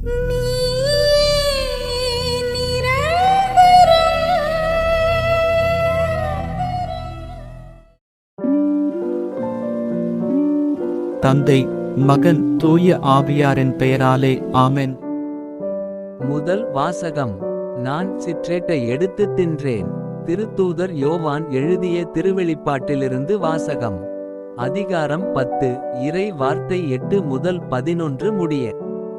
தந்தை, மகன், தூய ஆவியாரின் பெயராலே ஆமென். முதல் வாசகம். நான் சிற்றேட்டை எடுத்து தின்றேன். திருத்தூதர் யோவான் எழுதிய திருவெளிப்பாட்டிலிருந்து வாசகம். அதிகாரம் 10. இறை வார்த்தை 8 முதல் 11 முடிய.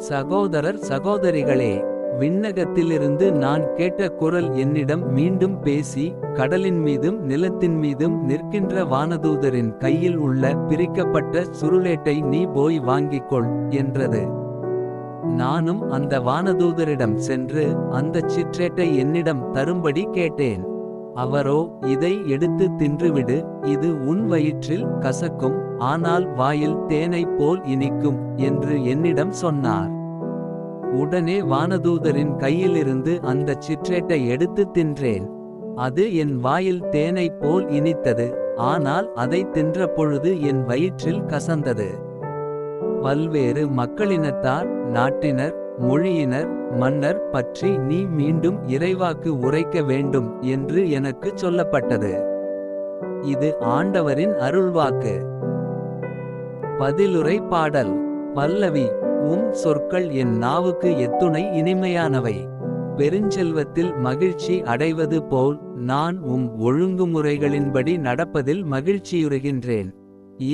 சகோதரர் சகோதரிகளே, விண்ணகத்திலிருந்து நான் கேட்ட குரல் என்னிடம் மீண்டும் பேசி, கடலின் மீதும் நிலத்தின் மீதும் நிற்கின்ற வானதூதரின் கையில் உள்ள பிரிக்கப்பட்ட சுருளேட்டை நீ போய் வாங்கிக்கொள் என்றது. நானும் அந்த வானதூதரிடம் சென்று அந்தச் சிற்றேட்டை என்னிடம் தரும்படி கேட்டேன். அவரோ, இதை எடுத்து தின்றுவிடு, இது உன் வயிற்றில் கசக்கும், ஆனால் வாயில் தேனைப் போல் இனிக்கும் என்று என்னிடம் சொன்னார். உடனே வானதூதரின் கையிலிருந்து அந்தச் சிற்றேட்டை எடுத்து தின்றேன். அது என் வாயில் தேனைப் போல் இனித்தது, ஆனால் அதை தின்ற பொழுது என் வயிற்றில் கசந்தது. பல்வேறு மக்களினத்தார், நாட்டினர், மொழியினர், மன்னர் பற்றி நீ மீண்டும் இறைவாக்கு உரைக்க வேண்டும் என்று எனக்கு சொல்லப்பட்டது. இது ஆண்டவரின் அருள்வாக்கு. பதிலுரை பாடல். பல்லவி. உம் சொற்கள் என் நாவுக்கு எத்துணை இனிமையானவை. பெருஞ்செல்வத்தில் மகிழ்ச்சி அடைவது போல் நான் உம் ஒழுங்குமுறைகளின்படி நடப்பதில் மகிழ்ச்சியுறுகின்றேன்.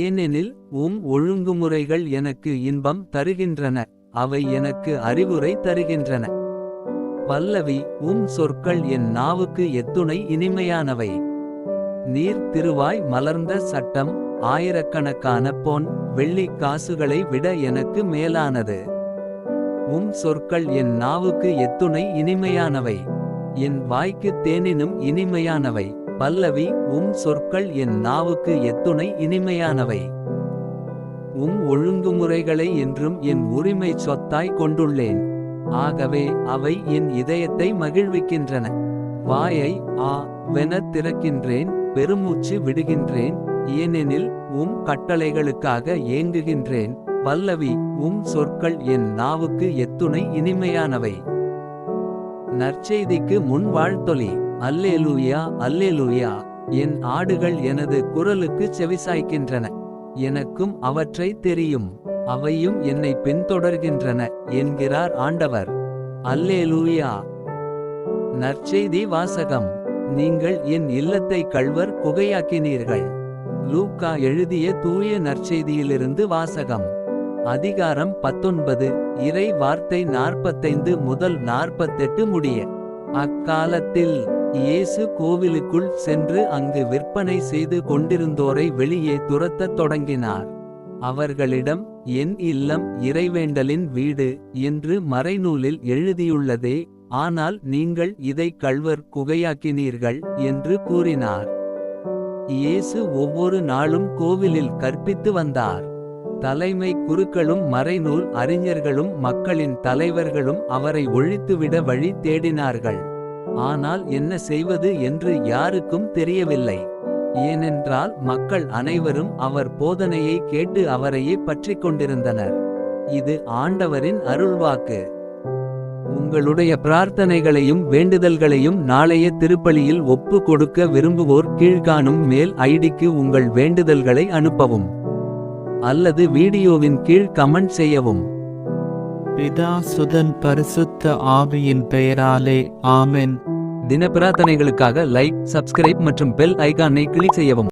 ஏனெனில் உம் ஒழுங்குமுறைகள் எனக்கு இன்பம் தருகின்றன, அவை எனக்கு அறிவுரை தருகின்றன. பல்லவி. உம் சொற்கள் என் நாவுக்கு எத்துணை இனிமையானவை. நீர் திருவாய் மலர்ந்த சட்டம் ஆயிரக்கணக்கான பொன் வெள்ளி காசுகளை விட எனக்கு மேலானது. உம் சொற்கள் என் நாவுக்கு எத்துணை இனிமையானவை. என் வாய்க்கு தேனினும் இனிமையானவை. பல்லவி. உம் சொற்கள் என் நாவுக்கு எத்துணை இனிமையானவை. உம் ஒழுங்குமுறைகளை என்றும் என் உரிமை சொத்தாய் கொண்டுள்ளேன். ஆகவே அவை என் இதயத்தை மகிழ்விக்கின்றன. வாயை ஆ வென திறக்கின்றேன், பெருமூச்சு விடுகின்றேன், ஏனெனில் உம் கட்டளைகளுக்காக ஏங்குகின்றேன். பல்லவி. உம் சொற்கள் என் நாவுக்கு எத்துணை இனிமையானவை. நற்செய்திக்கு முன் வாழ்த்தொலி. அல்லேலூயா, அல்லேலூயா. என் ஆடுகள் எனது குரலுக்கு செவிசாய்க்கின்றன. எனக்கும் அவற்றை தெரியும், அவையும் என்னை பின்தொடர்கின்றன என்கிறார் ஆண்டவர். அல்லேலூயா. நற்செய்தி வாசகம். நீங்கள் என் இல்லத்தை கள்வர் குகையாக்கினீர்கள். லூக்கா எழுதிய தூய நற்செய்தியிலிருந்து வாசகம். அதிகாரம் 19. இறை வார்த்தை 45 முதல் 48 முடிய. அக்காலத்தில் இயேசு கோவிலுக்குள் சென்று அங்கு விற்பனை செய்து கொண்டிருந்தோரை வெளியே துரத்தத் தொடங்கினார். அவர்களிடம், என் இல்லம் இறைவேண்டலின் வீடு என்று மறைநூலில் எழுதியுள்ளதே, ஆனால் நீங்கள் இதை கள்வர் குகையாக்கினீர்கள் என்று கூறினார். இயேசு ஒவ்வொரு நாளும் கோவிலில் கற்பித்து வந்தார். தலைமை குருக்களும் மறைநூல் அறிஞர்களும் மக்களின் தலைவர்களும் அவரை ஒழித்துவிட வழி தேடினார்கள். ஆனால் என்ன செய்வது என்று யாருக்கும் தெரியவில்லை. ஏனென்றால் மக்கள் அனைவரும் அவர் போதனையை கேட்டு அவரையே பற்றிக் கொண்டிருந்தனர். இது ஆண்டவரின் அருள்வாக்கு. உங்களுடைய பிரார்த்தனைகளையும் வேண்டுதல்களையும் நாளைய திருப்பலியில் ஒப்பு கொடுக்க விரும்புவோர் கீழ்காணும் மெயில் ஐடிக்கு உங்கள் வேண்டுதல்களை அனுப்பவும், அல்லது வீடியோவின் கீழ் கமெண்ட் செய்யவும். பிதா, சுதன், பரிசுத்த ஆவியின் பெயராலே ஆமென். தின பிரார்த்தனைகளுக்காக லைக், சப்ஸ்கிரைப் மற்றும் பெல் ஐகானை கிளிக் செய்யவும்.